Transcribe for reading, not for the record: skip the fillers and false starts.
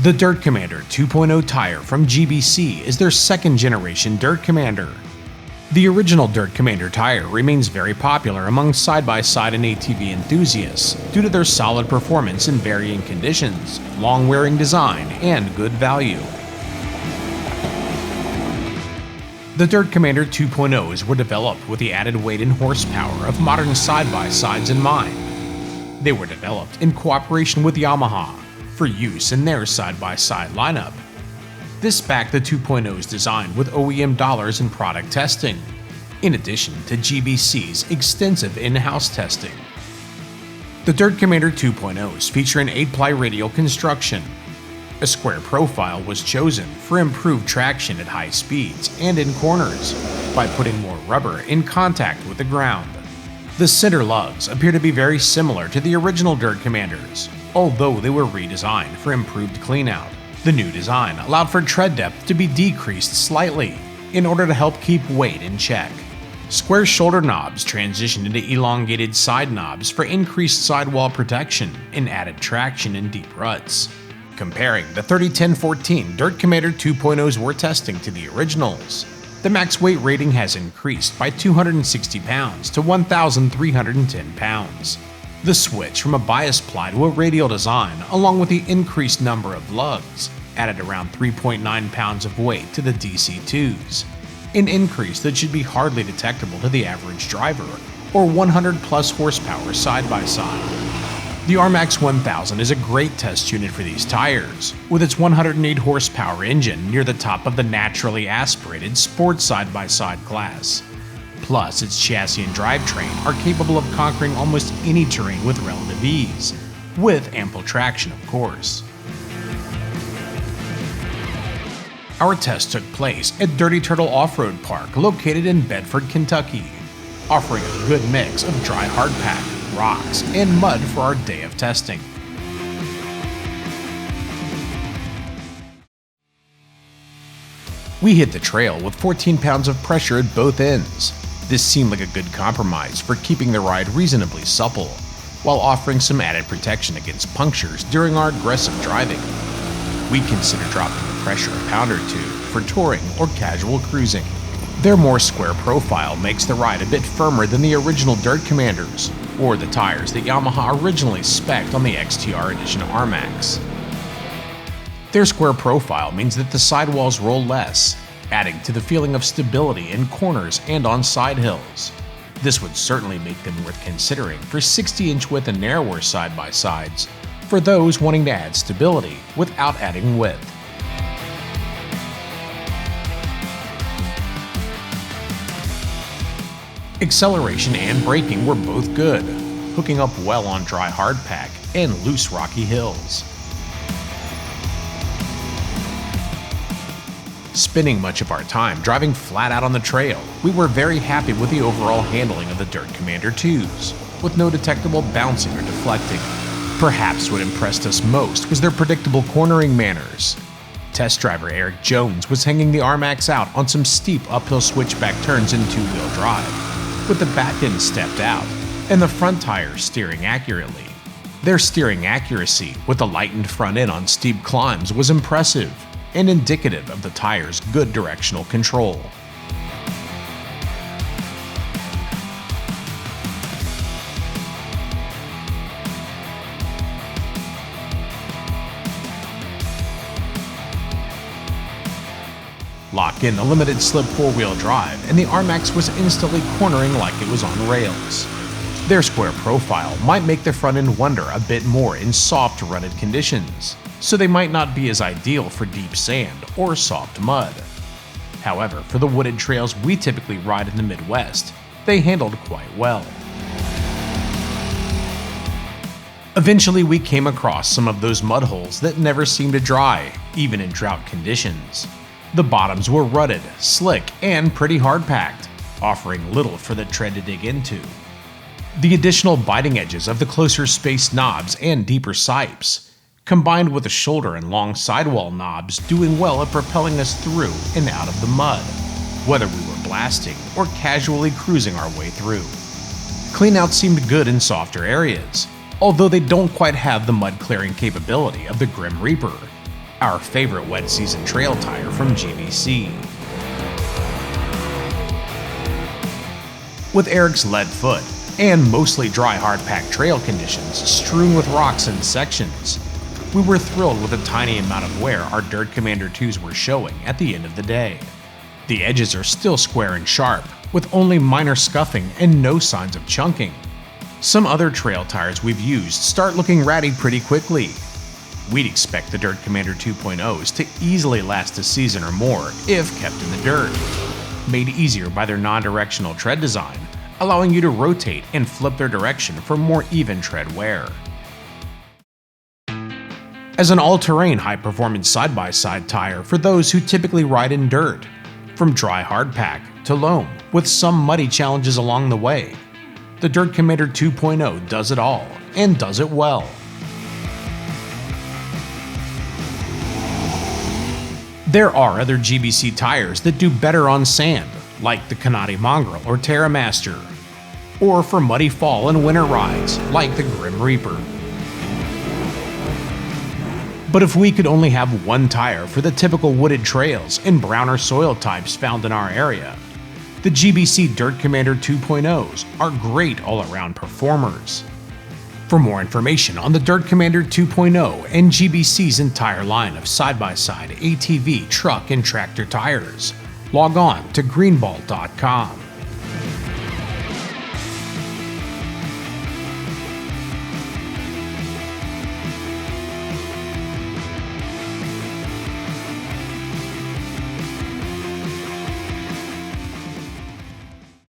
The Dirt Commander 2.0 tire from GBC is their second generation Dirt Commander. The original Dirt Commander tire remains very popular among side-by-side and ATV enthusiasts due to their solid performance in varying conditions, long-wearing design, and good value. The Dirt Commander 2.0s were developed with the added weight and horsepower of modern side-by-sides in mind. They were developed in cooperation with Yamaha for use in their side-by-side lineup. This backed the 2.0's design with OEM dollars and product testing, in addition to GBC's extensive in-house testing. The Dirt Commander 2.0s feature an 8-ply radial construction. A square profile was chosen for improved traction at high speeds and in corners by putting more rubber in contact with the ground. The center lugs appear to be very similar to the original Dirt Commanders, although they were redesigned for improved cleanout. The new design allowed for tread depth to be decreased slightly in order to help keep weight in check. Square shoulder knobs transitioned into elongated side knobs for increased sidewall protection and added traction in deep ruts. Comparing the 30-10-14 Dirt Commander 2.0s we're testing to the originals, the max weight rating has increased by 260 pounds to 1,310 pounds. The switch from a bias ply to a radial design, along with the increased number of lugs, added around 3.9 pounds of weight to the DC2s, an increase that should be hardly detectable to the average driver, or 100 plus horsepower side by side. The RMAX 1000 is a great test unit for these tires, with its 108 horsepower engine near the top of the naturally aspirated sports side-by-side class. Plus, its chassis and drivetrain are capable of conquering almost any terrain with relative ease, with ample traction of course. Our test took place at Dirty Turtle Off-Road Park located in Bedford, Kentucky, offering a good mix of dry hardpack, rocks, and mud for our day of testing. We hit the trail with 14 pounds of pressure at both ends. This seemed like a good compromise for keeping the ride reasonably supple, while offering some added protection against punctures during our aggressive driving. We consider dropping the pressure a pound or two for touring or casual cruising. Their more square profile makes the ride a bit firmer than the original Dirt Commanders, or the tires that Yamaha originally spec'd on the XTR Edition RMAX. Their square profile means that the sidewalls roll less, adding to the feeling of stability in corners and on side hills. This would certainly make them worth considering for 60-inch width and narrower side-by-sides, for those wanting to add stability without adding width. Acceleration and braking were both good, hooking up well on dry hardpack and loose rocky hills. Spending much of our time driving flat out on the trail, we were very happy with the overall handling of the Dirt Commander 2s, with no detectable bouncing or deflecting. Perhaps what impressed us most was their predictable cornering manners. Test driver Eric Jones was hanging the RMAX out on some steep uphill switchback turns in two-wheel drive, with the back end stepped out and the front tires steering accurately. Their steering accuracy with the lightened front end on steep climbs was impressive and indicative of the tire's good directional control. Lock in the limited slip four-wheel drive and the RMAX was instantly cornering like it was on rails. Their square profile might make the front end wander a bit more in soft rutted conditions, so they might not be as ideal for deep sand or soft mud. However, for the wooded trails we typically ride in the Midwest, they handled quite well. Eventually we came across some of those mud holes that never seem to dry, even in drought conditions. The bottoms were rutted, slick, and pretty hard-packed, offering little for the tread to dig into. The additional biting edges of the closer spaced knobs and deeper sipes, combined with the shoulder and long sidewall knobs doing well at propelling us through and out of the mud, whether we were blasting or casually cruising our way through. Cleanout seemed good in softer areas, although they don't quite have the mud clearing capability of the Grim Reaper. our favorite wet season trail tire from GBC. With Eric's lead foot and mostly dry hard-packed trail conditions strewn with rocks and sections, we were thrilled with the tiny amount of wear our Dirt Commander 2s were showing at the end of the day. The edges are still square and sharp, with only minor scuffing and no signs of chunking. Some other trail tires we've used start looking ratty pretty quickly. We'd expect the Dirt Commander 2.0s to easily last a season or more if kept in the dirt, made easier by their non-directional tread design, allowing you to rotate and flip their direction for more even tread wear. As an all-terrain high-performance side-by-side tire for those who typically ride in dirt, from dry hardpack to loam with some muddy challenges along the way, the Dirt Commander 2.0 does it all and does it well. There are other GBC tires that do better on sand, like the Canati Mongrel or Terra Master, or for muddy fall and winter rides, like the Grim Reaper. But if we could only have one tire for the typical wooded trails and browner soil types found in our area, the GBC Dirt Commander 2.0s are great all-around performers. For more information on the Dirt Commander 2.0 and GBC's entire line of side-by-side ATV, truck, and tractor tires, log on to greenball.com.